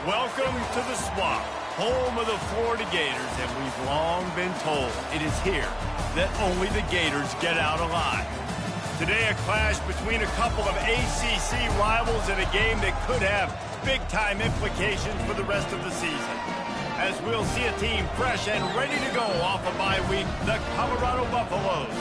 Welcome to the Swamp, home of the Florida Gators, and we've long been told it is here that only the Gators get out alive. Today, a clash between a couple of ACC rivals in a game that could have big-time implications for the rest of the season. As we'll see a team fresh and ready to go off a bye week, the Colorado Buffaloes,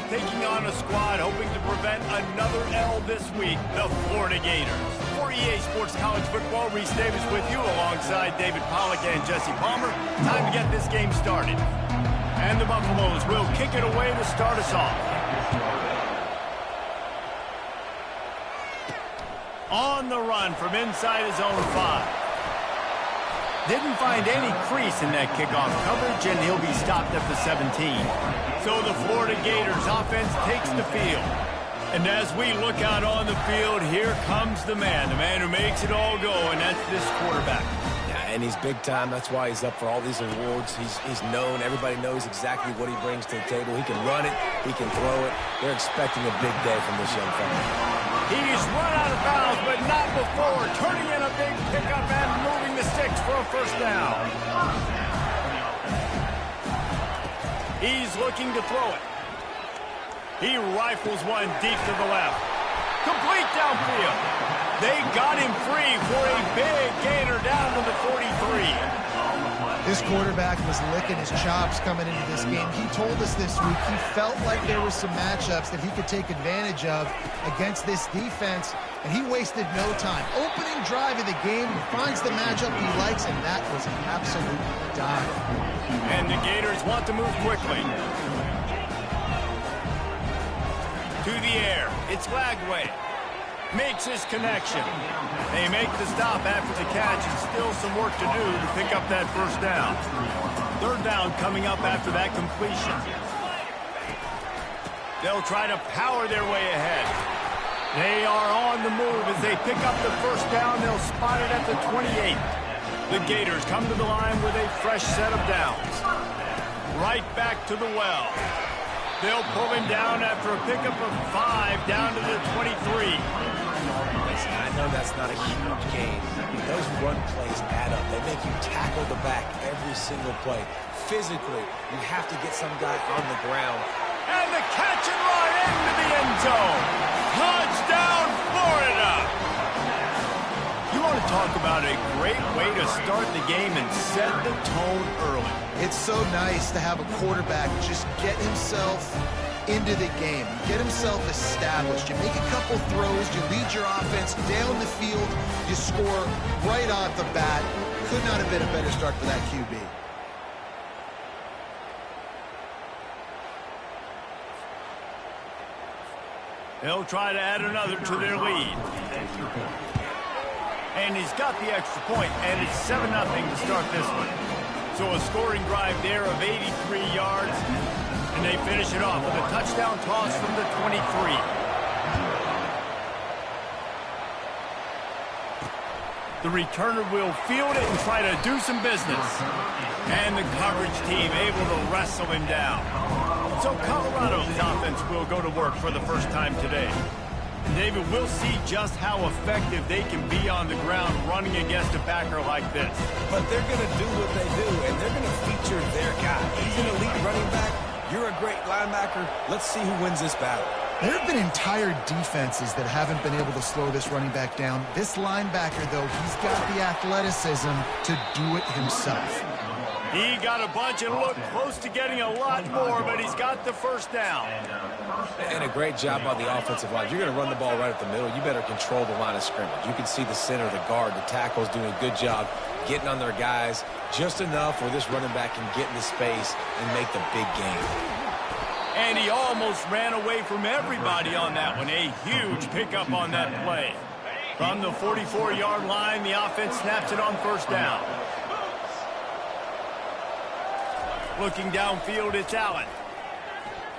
taking on a squad hoping to prevent another L this week, the Florida Gators. For EA Sports College Football, Reese Davis with you alongside David Pollack and Jesse Palmer. Time to get this game started. And the Buffaloes will kick it away to start us off. On the run from inside his own 5. Didn't find any crease in that kickoff coverage, and he'll be stopped at the 17. So the Florida Gators offense takes the field. And as we look out on the field, here comes the man who makes it all go, and that's this quarterback. Yeah, and he's big time. That's why he's up for all these awards. He's known. Everybody knows exactly what he brings to the table. He can run it. He can throw it. They're expecting a big day from this young fella. He's run out of bounds, but not before, turning in a big pickup and moving the sticks for a first down. He's looking to throw it. He rifles one deep to the left. Complete downfield. They got him free for a big gainer down to the 43. This quarterback was licking his chops coming into this game. He told us this week he felt like there were some matchups that he could take advantage of against this defense, and he wasted no time. Opening drive of the game, he finds the matchup he likes, and that was an absolute dive. And the Gators want to move quickly. To the air, it's Lagway. Makes his connection. They make the stop after the catch, and still some work to do to pick up that first down. Third down coming up after that completion. They'll try to power their way ahead. They are on the move as they pick up the first down. They'll spot it at the 28. The Gators come to the line with a fresh set of downs. Right back to the well. They'll pull him down after a pickup of 5 down to the 23. Listen, I know that's not a huge gain. Those run plays add up. They make you tackle the back every single play. Physically, you have to get some guy on the ground. And the catch and run into the end zone. Touchdown, Florida! You want to talk about a great way to start the game and set the tone early. It's so nice to have a quarterback just get himself into the game, get himself established. You make a couple throws, you lead your offense down the field, you score right off the bat. Could not have been a better start for that QB. They'll try to add another to their lead. And he's got the extra point, and it's 7-0 to start this one. So a scoring drive there of 83 yards, and they finish it off with a touchdown toss from the 23. The returner will field it and try to do some business. And the coverage team able to wrestle him down. So Colorado's offense will go to work for the first time today. And David, we'll see just how effective they can be on the ground running against a backer like this. But they're going to do what they do, and they're going to feature their guy. He's an elite running back. You're a great linebacker. Let's see who wins this battle. There have been entire defenses that haven't been able to slow this running back down. This linebacker, though, he's got the athleticism to do it himself. He got a bunch and looked close to getting a lot more, but he's got the first down. And a great job by the offensive line. You're going to run the ball right up the middle. You better control the line of scrimmage. You can see the center, the guard, the tackle's doing a good job getting on their guys just enough where this running back can get into space and make the big game. And he almost ran away from everybody on that one. A huge pickup on that play. From the 44-yard line, the offense snaps it on first down. Looking downfield, it's Allen.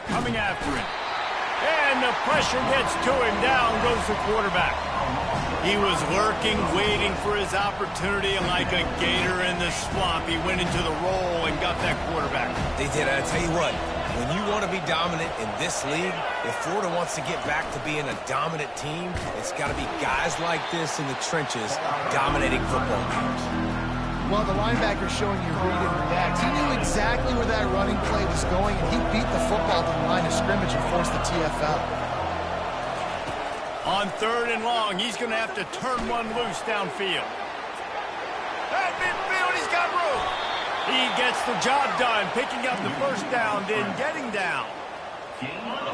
Coming after him. And the pressure gets to him. Down goes the quarterback. He was lurking, waiting for his opportunity, and like a gator in the swamp, he went into the roll and got that quarterback. They did. I tell you what, When you want to be dominant in this league, if Florida wants to get back to being a dominant team, it's got to be guys like this in the trenches dominating football games. Well, the linebacker showing you read and react. He knew exactly where that running play was going, and he beat the football to the line of scrimmage and forced the TFL. On 3rd and long, he's going to have to turn one loose downfield. At midfield, he's got room. He gets the job done, picking up the first down, then getting down.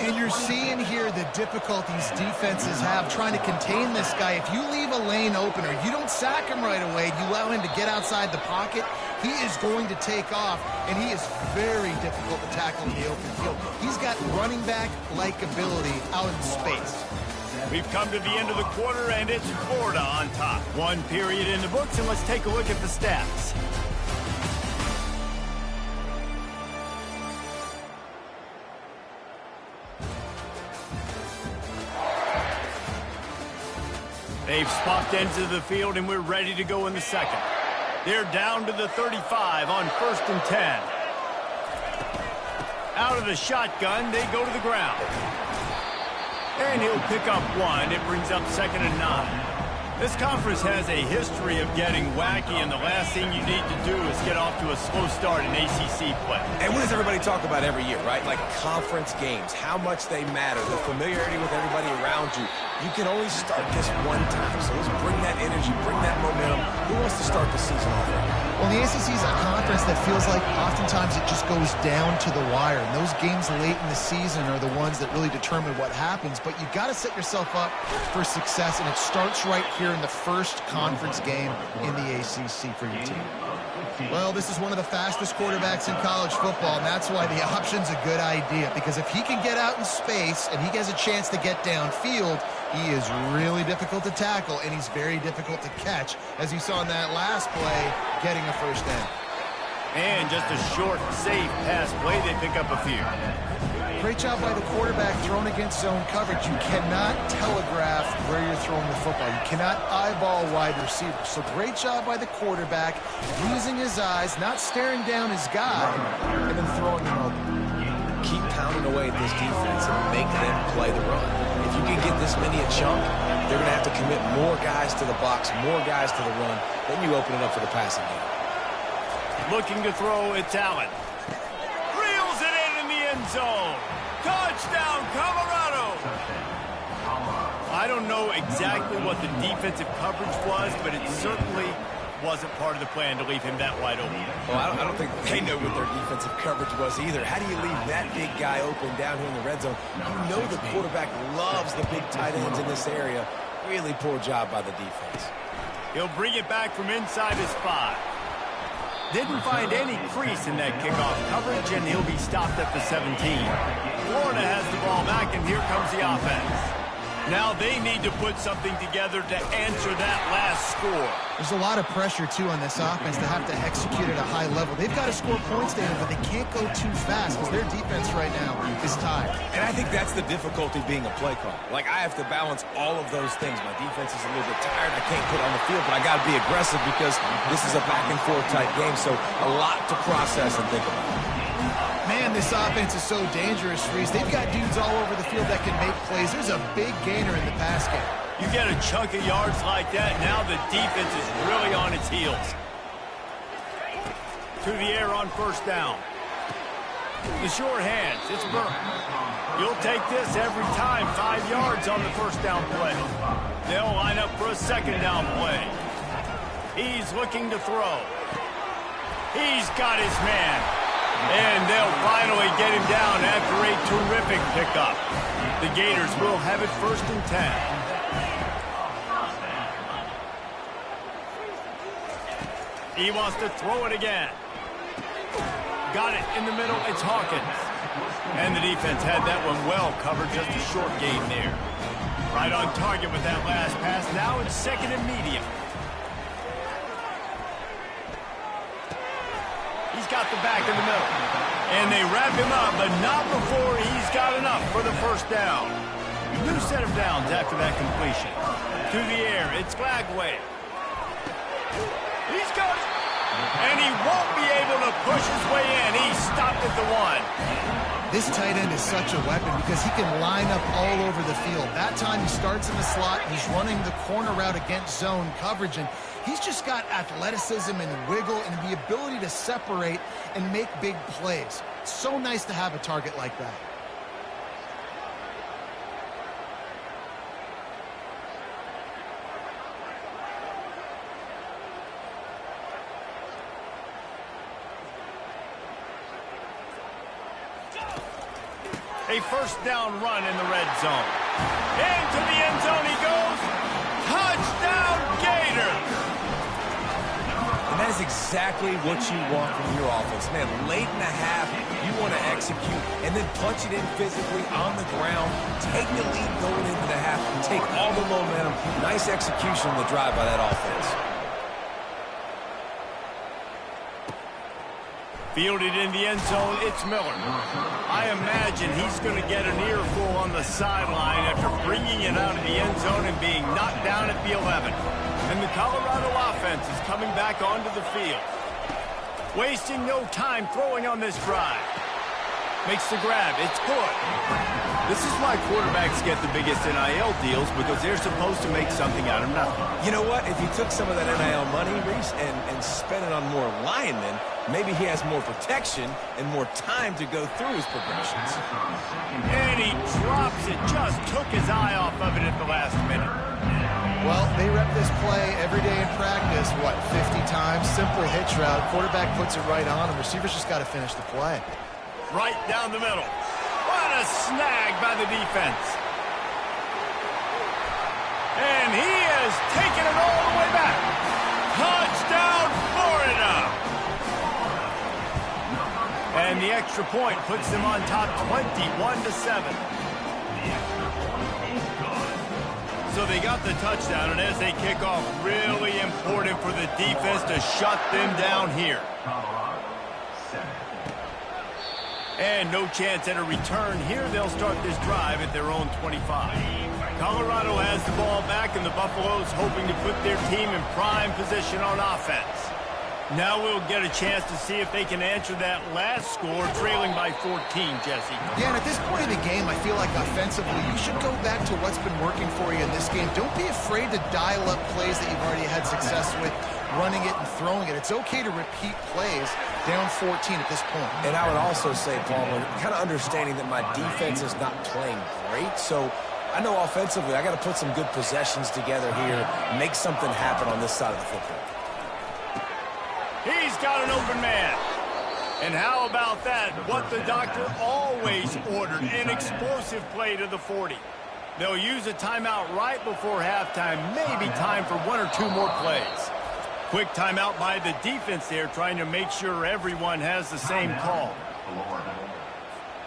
And you're seeing here the difficulties defenses have trying to contain this guy. If you leave a lane open or you don't sack him right away, you allow him to get outside the pocket, he is going to take off, and he is very difficult to tackle in the open field. He's got running back-like ability out in space. We've come to the end of the quarter, and it's Florida on top. One period in the books, and let's take a look at the stats. They've swapped ends of the field, and we're ready to go in the second. They're down to the 35 on 1st and 10. Out of the shotgun, they go to the ground. And he'll pick up one. It brings up 2nd and 9. This conference has a history of getting wacky, and the last thing you need to do is get off to a slow start in ACC play. And what does everybody talk about every year, right? Like conference games, how much they matter, the familiarity with everybody around you. You can only start this one time, so let's bring that energy, bring that momentum. Who wants to start the season off right now? Well, the ACC is a conference that feels like oftentimes it just goes down to the wire. And those games late in the season are the ones that really determine what happens. But you got to set yourself up for success, and it starts right here in the first conference game in the ACC for your team. Well, this is one of the fastest quarterbacks in college football, and that's why the option's a good idea. Because if he can get out in space and he has a chance to get downfield, he is really difficult to tackle, and he's very difficult to catch, as you saw in that last play, getting a first down. And just a short, safe pass play, they pick up a few. Great job by the quarterback throwing against zone coverage. You cannot telegraph where you're throwing the football. You cannot eyeball wide receivers. So great job by the quarterback, using his eyes, not staring down his guy, and then throwing him open. Keep pounding away at this defense and make them play the run. If you can get this many a chunk, they're going to have to commit more guys to the box, more guys to the run. Then you open it up for the passing game. Looking to throw, it's Allen. Reels it in the end zone. Touchdown, Colorado! I don't know exactly what the defensive coverage was, but it certainly wasn't part of the plan to leave him that wide open. Well, I don't think they know what their defensive coverage was either. How do you leave that big guy open down here in the red zone? You know the quarterback loves the big tight ends in this area. Really poor job by the defense. He'll bring it back from inside his 5. Didn't find any crease in that kickoff coverage, and he'll be stopped at the 17. Florida has the ball back, and here comes the offense. Now they need to put something together to answer that last score. There's a lot of pressure, too, on this offense to have to execute at a high level. They've got to score points, David, but they can't go too fast because their defense right now is tired. And I think that's the difficulty being a play caller. Like, I have to balance all of those things. My defense is a little bit tired. I can't put on the field, but I got to be aggressive because this is a back-and-forth type game, so a lot to process and think about. Man, this offense is so dangerous, Reese. They've got dudes all over the field that can make plays. There's a big gainer in the pass game. You get a chunk of yards like that, now the defense is really on its heels. To the air on first down. The short hands, it's Burke. You'll take this every time, 5 yards on the first down play. They'll line up for a second down play. He's looking to throw. He's got his man. And they'll finally get him down after a terrific pickup. The Gators will have it 1st and 10. He wants to throw it again. Got it in the middle. It's Hawkins. And the defense had that one well covered. Just a short gain there. Right on target with that last pass. Now it's 2nd and medium. He's got the back in the middle. And they wrap him up, but not before he's got enough for the first down. New set of downs after that completion. To the air, it's Glagway. He's got it. And he won't be able to push his way in. He's stopped at the 1. This tight end is such a weapon because he can line up all over the field. That time he starts in the slot, he's running the corner route against zone coverage, and he's just got athleticism and wiggle and the ability to separate and make big plays. It's so nice to have a target like that. A first down run in the red zone. Into the end zone he goes. Touchdown, Gators! And that is exactly what you want from your offense. Man, late in the half, you want to execute and then punch it in physically on the ground. Take the lead going into the half. Take all the momentum. Nice execution on the drive by that offense. Fielded in the end zone, it's Miller. I imagine he's going to get an earful on the sideline after bringing it out of the end zone and being knocked down at the 11. And the Colorado offense is coming back onto the field. Wasting no time throwing on this drive. Makes the grab. It's good. This is why quarterbacks get the biggest NIL deals, because they're supposed to make something out of nothing. You know what? If he took some of that NIL money, Reese, and spent it on more linemen, maybe he has more protection and more time to go through his progressions. And he drops it. Just took his eye off of it at the last minute. Well, they rep this play every day in practice, 50 times? Simple hitch route. Quarterback puts it right on, and receivers just got to finish the play. Right down the middle. What a snag by the defense. And he has taken it all the way back. Touchdown, Florida. And the extra point puts them on top 21-7. So they got the touchdown, and as they kick off, really important for the defense to shut them down here. And no chance at a return here. They'll start this drive at their own 25. Colorado has the ball back, and the Buffaloes hoping to put their team in prime position on offense. Now we'll get a chance to see if they can answer that last score, trailing by 14, Jesse. Yeah, and at this point in the game, I feel like offensively, you should go back to what's been working for you in this game. Don't be afraid to dial up plays that you've already had success with, running it and throwing it. It's okay to repeat plays down 14 at this point. And I would also say, Paul, kind of understanding that my defense is not playing great, so I know offensively I got to put some good possessions together here, make something happen on this side of the football. He's got an open man. And how about that? What the doctor always ordered, an explosive play to the 40. They'll use a timeout right before halftime, maybe time for one or two more plays. Quick timeout by the defense there, trying to make sure everyone has the same call.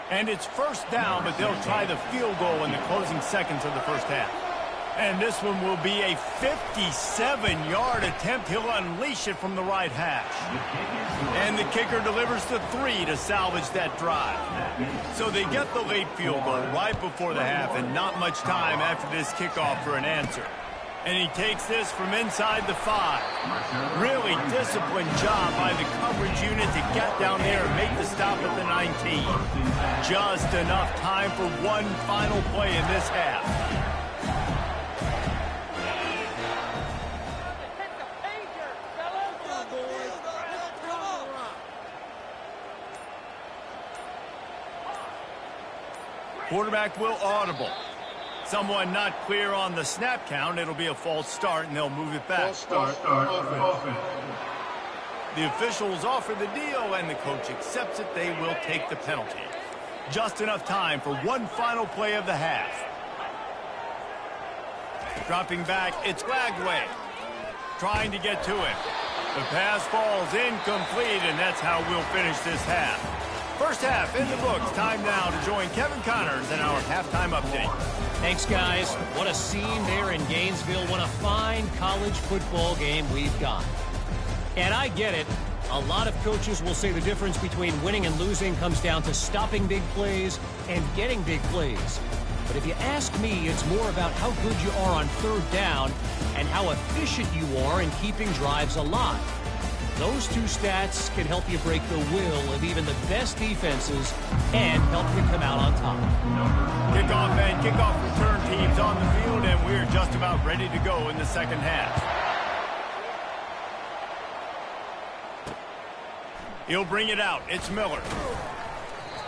And it's first down, but they'll try the field goal in the closing seconds of the first half. And this one will be a 57-yard attempt. He'll unleash it from the right hash. And the kicker delivers the 3 to salvage that drive. So they get the late field goal right before the half, and not much time after this kickoff for an answer. And he takes this from inside the 5. Really disciplined job by the coverage unit to get down there and make the stop at the 19. Just enough time for one final play in this half. Quarterback will audible. Someone not clear on the snap count. It'll be a false start, and they'll move it back. False start. Offense. The officials offer the deal, and the coach accepts it. They will take the penalty. Just enough time for one final play of the half. Dropping back, it's Lagway. Trying to get to it. The pass falls incomplete, and that's how we'll finish this half. First half in the books. Time now to join Kevin Connors in our halftime update. Thanks, guys. What a scene there in Gainesville. What a fine college football game we've got. And I get it. A lot of coaches will say the difference between winning and losing comes down to stopping big plays and getting big plays. But if you ask me, it's more about how good you are on third down and how efficient you are in keeping drives alive. Those two stats can help you break the will of even the best defenses and help you come out on top. Kickoff and kickoff return teams on the field, and we're just about ready to go in the second half. He'll bring it out. It's Miller.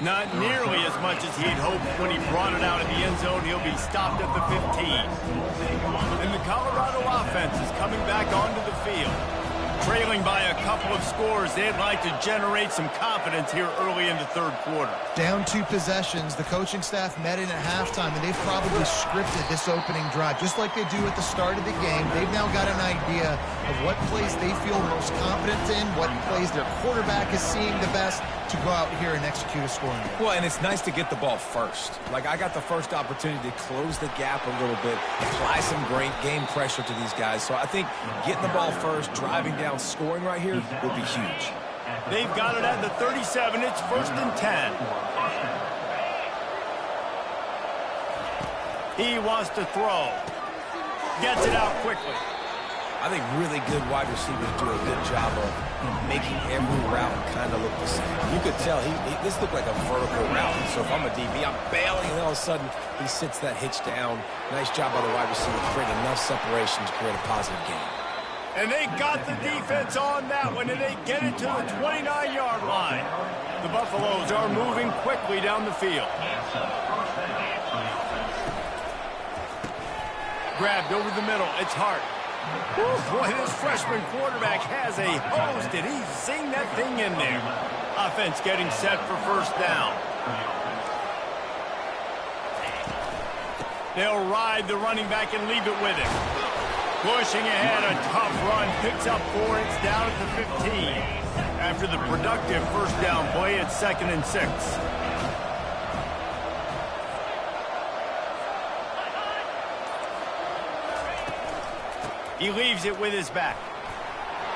Not nearly as much as he'd hoped when he brought it out in the end zone. He'll be stopped at the 15. And the Colorado offense is coming back onto the field. Trailing by a couple of scores, they'd like to generate some confidence here early in the third quarter. Down 2 possessions, the coaching staff met in at halftime, and they've probably scripted this opening drive. Just like they do at the start of the game, they've now got an idea of what plays they feel most confident in, what plays their quarterback is seeing the best to go out here and execute a scoring game. Well, and it's nice to get the ball first. Like, I got the first opportunity to close the gap a little bit, apply some great game pressure to these guys. So I think getting the ball first, driving down, scoring right here will be huge. They've got it at the 37. It's 1st and 10. He wants to throw. Gets it out quickly. I think really good wide receivers do a good job of making every route kind of look the same. You could tell this looked like a vertical route. So if I'm a DB, I'm bailing, and all of a sudden he sits that hitch down. Nice job by the wide receiver to create enough separation to create a positive game. And they got the defense on that one, and they get it to the 29-yard line. The Buffaloes are moving quickly down the field. Grabbed over the middle. It's Hart. Boy, this freshman quarterback has a hose. Did he zing that thing in there? Offense getting set for first down. They'll ride the running back and leave it with him. Pushing ahead, a tough run. Picks up 4. It's down at the 15. After the productive first down play, it's 2nd and 6. He leaves it with his back.